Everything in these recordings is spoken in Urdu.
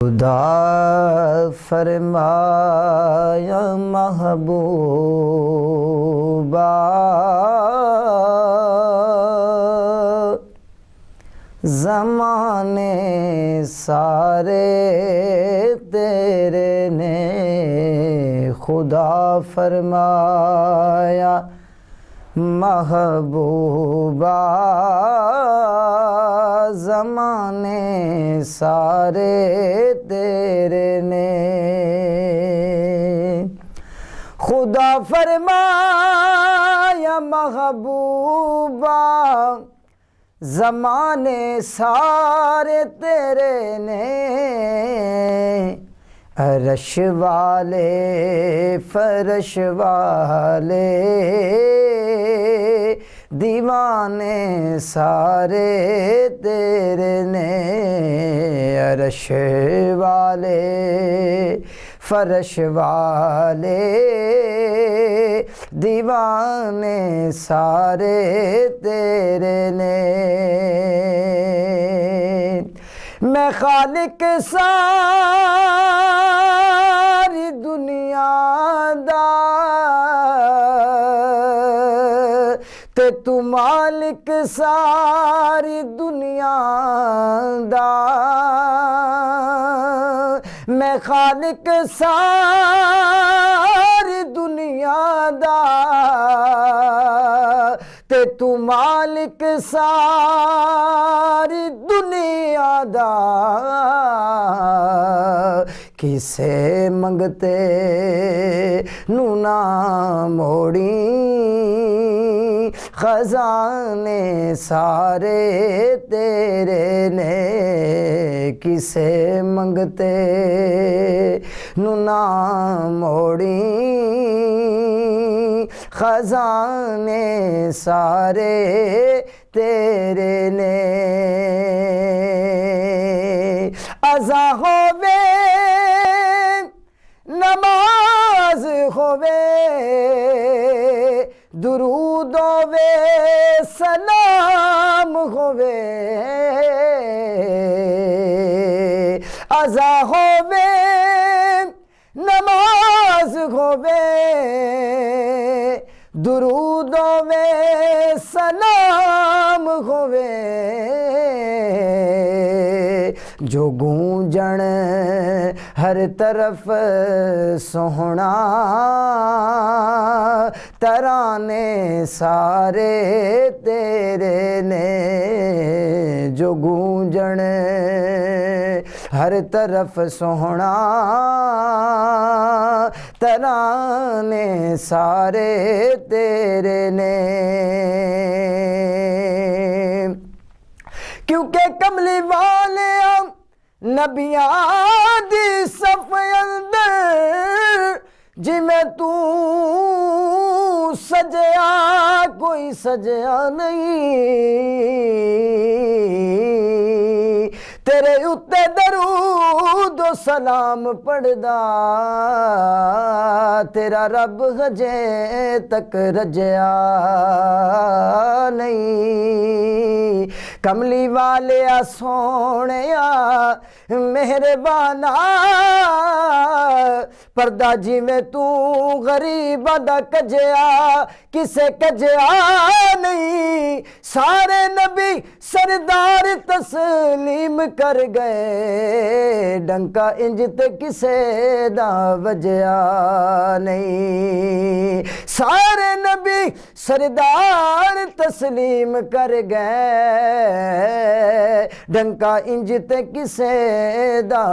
خدا فرمایا محبوبا زمانے سارے تیرے نے خدا فرمایا محبوبا زمانے سارے تیرے نے خدا فرمایا محبوبا زمانے سارے تیرے نے عرش والے فرش والے دیوانے سارے تیرے نے عرش والے فرش والے دیوانے سارے تیرے نے میں خالق ساری دنیا دا تے تو مالک ساری دنیا دا میں خالق ساری دنیا دا تے تو مالک ساری دنیا دا کسے منگتے نو نہ موڑی خزانے سارے تیرے نے کسے منگتے نو نہ موڑی خزانے سارے تیرے نے اذان ہووے نماز ہووے درود ہووے سلام ہووے اذان ہووے نماز ہووے درود ہووے سلام ہووے جو گونجن ہر طرف سوہنا ترانے سارے تیرے نے جو گونجن ہر طرف سوہنا ترانے سارے تیرے نے کیونکہ کملی والے نبیاں دی صف اندر جی میں تو سجیا کوئی سجیا نہیں تیرے اتے درود و سلام پڑھدا تیرا رب ہجے تک رجیا نہیں کملی والے سونیا مہربانا پردہ جی میں تو غریب دا کجیا کسے کجیا نہیں سارے نبی سردار تسلیم کر گئے ڈنکا انجت کسے دا وجیا نہیں سارے نبی سردار تسلیم کر گئے ڈنکا انجت کسے دا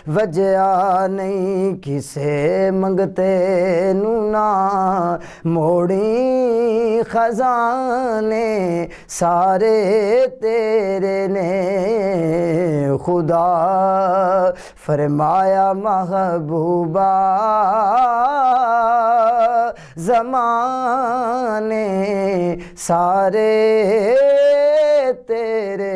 وجیا نہیں کسے منگتے نو نہ موڑی خزانے سارے تیرے نے خدا فرمایا محبوبا زمانے سارے تیرے